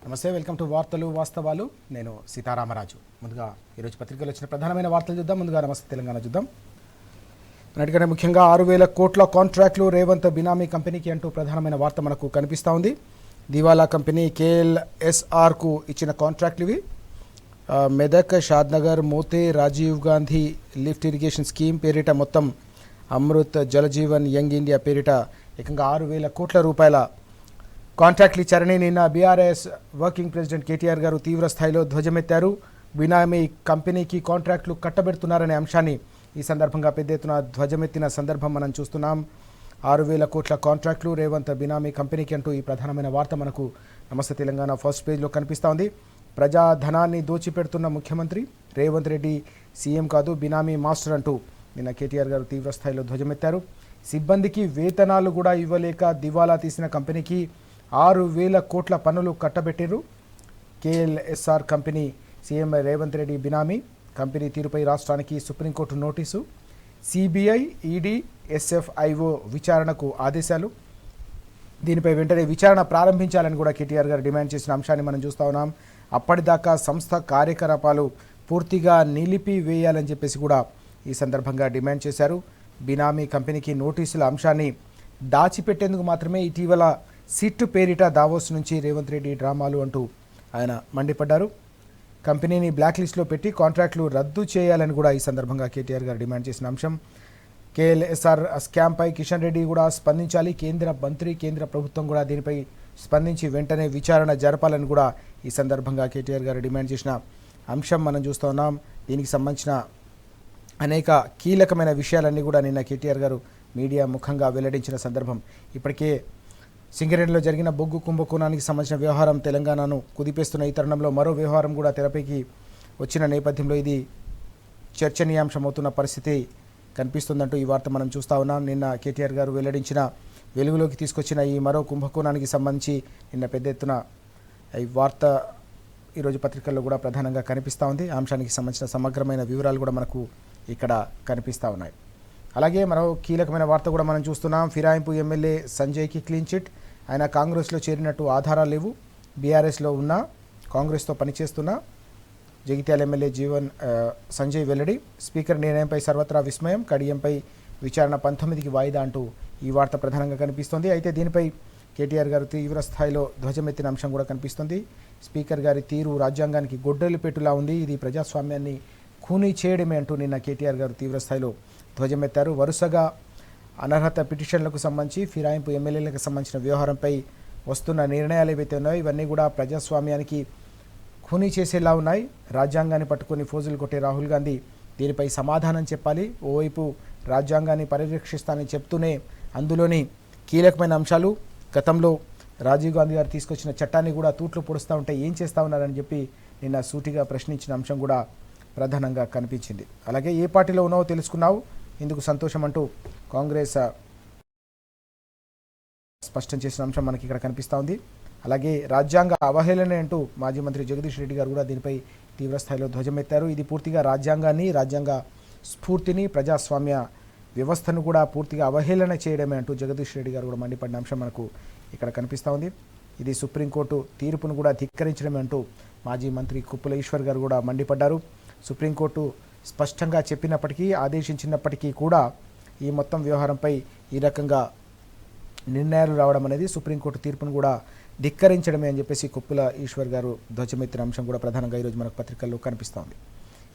నమస్తే, welcome to వార్తలు వాస్తవాలు. నేను సీతారామరాజు. ముందుగా ఈరోజు పత్రికలు వచ్చిన ప్రధానమైన వార్తలు చూద్దాం. ముందుగా నమస్తే తెలంగాణ చూద్దాం. అన్నిటికంటే ముఖ్యంగా 6,000 కోట్ల కాంట్రాక్టులు రేవంత్ బినామీ కంపెనీకి అంటూ ప్రధానమైన వార్త మనకు కనిపిస్తూ ఉంది. దివాలా కంపెనీ KLSRకు ఇచ్చిన కాంట్రాక్టులు ఇవి. Medak, Shadnagar, Mothe, Rajiv Gandhi lift irrigation scheme పేరిట మొత్తం అమృత్ జలజీవన్ యంగ్ ఇండియా పేరిట ఏకంగా 6,000 కోట్ల రూపాయల కాంట్రాక్ట్లు ఇచ్చారని నిన్న బీఆర్ఎస్ వర్కింగ్ ప్రెసిడెంట్ కేటీఆర్ గారు తీవ్ర స్థాయిలో ధ్వజమెత్తారు. బినామీ కంపెనీకి కాంట్రాక్టులు కట్టబెడుతున్నారనే అంశాన్ని ఈ సందర్భంగా పెద్ద ఎత్తున ధ్వజమెత్తిన సందర్భం మనం చూస్తున్నాం. 6,000 కోట్ల కాంట్రాక్టులు రేవంత్ బినామీ కంపెనీకి అంటూ ఈ ప్రధానమైన వార్త మనకు నమస్తే తెలంగాణ ఫస్ట్ పేజ్లో కనిపిస్తూ ఉంది. ప్రజాధనాన్ని దోచిపెడుతున్న ముఖ్యమంత్రి రేవంత్ రెడ్డి సీఎం కాదు, బినామీ మాస్టర్ అంటూ నిన్న కేటీఆర్ గారు తీవ్ర స్థాయిలో ధ్వజమెత్తారు. సిబ్బందికి వేతనాలు కూడా ఇవ్వలేక దివాలా తీసిన కంపెనీకి 6,000 కోట్ల పన్నులు కట్టబెట్టారు. KLSR company CM Revanth Reddy బినామీ కంపెనీ తీరుపై రాష్ట్రానికి supreme court notice. CBI, ED, SFIO విచారణకు ఆదేశాలు. దీనిపై వెంటనే విచారణ ప్రారంభించాలని కూడా కేటీఆర్ గారు డిమాండ్ చేసిన అంశాన్ని మనం చూస్తూ ఉన్నాం. అప్పటిదాకా సంస్థ కార్యకలాపాలు పూర్తిగా నిలిపివేయాలని చెప్పేసి కూడా ఈ సందర్భంగా డిమాండ్ చేశారు. బినామీ కంపెనీకి నోటీసుల అంశాన్ని దాచిపెట్టేందుకు మాత్రమే ఇటీవల సిట్ పేరిట దావోస్ నుంచి రేవంత్ రెడ్డి డ్రామాలు అంటూ ఆయన మండిపడ్డారు. కంపెనీని బ్లాక్ లిస్ట్లో పెట్టి కాంట్రాక్టులు రద్దు చేయాలని కూడా ఈ సందర్భంగా కేటీఆర్ గారు డిమాండ్ చేసిన అంశం. KLSR స్కామ్పై కిషన్ రెడ్డి కూడా స్పందించాలి. కేంద్ర మంత్రి, కేంద్ర ప్రభుత్వం కూడా దీనిపై స్పందించి వెంటనే విచారణ జరపాలని కూడా ఈ సందర్భంగా కేటీఆర్ గారు డిమాండ్ చేసిన అంశం మనం చూస్తూ ఉన్నాం. దీనికి సంబంధించిన అనేక కీలకమైన విషయాలన్నీ కూడా నిన్న కేటీఆర్ గారు మీడియా ముఖంగా వెల్లడించిన సందర్భం. ఇప్పటికే సింగరేణిలో జరిగిన బొగ్గు కుంభకోణానికి సంబంధించిన వ్యవహారం తెలంగాణను కుదిపేస్తున్న ఈ తరుణంలో మరో వ్యవహారం కూడా తెరపైకి వచ్చిన నేపథ్యంలో ఇది చర్చనీయాంశమవుతున్న పరిస్థితి కనిపిస్తుందంటూ ఈ వార్త మనం చూస్తూ ఉన్నాం. నిన్న కేటీఆర్ గారు వెల్లడించిన, వెలుగులోకి తీసుకొచ్చిన ఈ మరో కుంభకోణానికి సంబంధించి నిన్న పెద్ద ఎత్తున ఈ వార్త ఈరోజు పత్రికల్లో కూడా ప్రధానంగా కనిపిస్తూ ఉంది. ఆ అంశానికి సంబంధించిన సమగ్రమైన వివరాలు కూడా మనకు ఇక్కడ కనిపిస్తూ ఉన్నాయి. అలాగే మరో కీలకమైన వార్త కూడా మనం చూస్తున్నాం. ఫిరాయింపు ఎమ్మెల్యే సంజయ్కి క్లీన్ చిట్. ఆయన కాంగ్రెస్లో చేరినట్టు ఆధారాలు లేవు. బీఆర్ఎస్లో ఉన్న, కాంగ్రెస్తో పనిచేస్తున్న జగిత్యాల ఎమ్మెల్యే సంజయ్ వెల్లడి. స్పీకర్ నిర్ణయంపై సర్వత్రా విస్మయం. కడియంపై విచారణ 19కి వాయిదా అంటూ ఈ వార్త ప్రధానంగా కనిపిస్తోంది. అయితే దీనిపై కేటీఆర్ గారు తీవ్ర స్థాయిలో ధ్వజమెత్తిన అంశం కూడా కనిపిస్తుంది. స్పీకర్ గారి తీరు రాజ్యాంగానికి గొడ్డలి పెట్టులా ఉంది, ఇది ప్రజాస్వామ్యాన్ని ఖూనీ చేయడమే అంటూ నిన్న కేటీఆర్ గారు తీవ్ర స్థాయిలో ధ్వజమెత్తారు. వరుసగా అనర్హత పిటిషన్లకు సంబంధించి, ఫిరాయింపు ఎమ్మెల్యేలకు సంబంధించిన వ్యవహారంపై వస్తున్న నిర్ణయాలు ఏవైతే ఉన్నాయో ఇవన్నీ కూడా ప్రజాస్వామ్యానికి ఖూనీ చేసేలా ఉన్నాయి. రాజ్యాంగాన్ని పట్టుకొని ఫోజులు కొట్టే రాహుల్ గాంధీ దీనిపై సమాధానం చెప్పాలి. ఓవైపు రాజ్యాంగాన్ని పరిరక్షిస్తానని చెప్తూనే అందులోని కీలకమైన అంశాలు, గతంలో రాజీవ్ గాంధీ గారు తీసుకొచ్చిన చట్టాన్ని కూడా తూట్లు పొడుస్తూ ఉంటే ఏం చేస్తూ ఉన్నారని చెప్పి నిన్న సూటిగా ప్రశ్నించిన అంశం కూడా ప్రధానంగా కనిపించింది. అలాగే ఏ పార్టీలో ఉన్నావో తెలుసుకున్నావు, ఇందుకు సంతోషం అంటూ కాంగ్రెస్ స్పష్టం చేసిన అంశం మనకి ఇక్కడ కనిపిస్తూ ఉంది. అలాగే రాజ్యాంగ అవహేళన అంటూ మాజీ మంత్రి జగదీష్ రెడ్డి గారు కూడా దీనిపై తీవ్ర స్థాయిలో ధ్వజమెత్తారు. ఇది పూర్తిగా రాజ్యాంగాన్ని, రాజ్యాంగ స్ఫూర్తిని, ప్రజాస్వామ్య వ్యవస్థను కూడా పూర్తిగా అవహేళన చేయడమే అంటూ జగదీష్ రెడ్డి గారు కూడా మండిపడిన అంశం మనకు ఇక్కడ కనిపిస్తూ ఉంది. ఇది సుప్రీంకోర్టు తీర్పును కూడా ధిక్కరించడమే అంటూ మాజీ మంత్రి కుప్పల ఈశ్వర్ గారు కూడా మండిపడ్డారు. సుప్రీంకోర్టు స్పష్టంగా చెప్పినప్పటికీ, ఆదేశించినప్పటికీ కూడా ఈ మొత్తం వ్యవహారంపై ఈ రకంగా నిర్ణయాలు రావడం అనేది సుప్రీంకోర్టు తీర్పును కూడా ధిక్కరించడమే అని చెప్పేసి కుప్పల ఈశ్వర్ గారు ధ్వజమెత్తిన అంశం కూడా ప్రధానంగా ఈరోజు మనకు పత్రికల్లో కనిపిస్తూ ఉంది.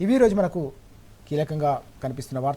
ఇవి ఈరోజు మనకు కీలకంగా కనిపిస్తున్న వార్తలు.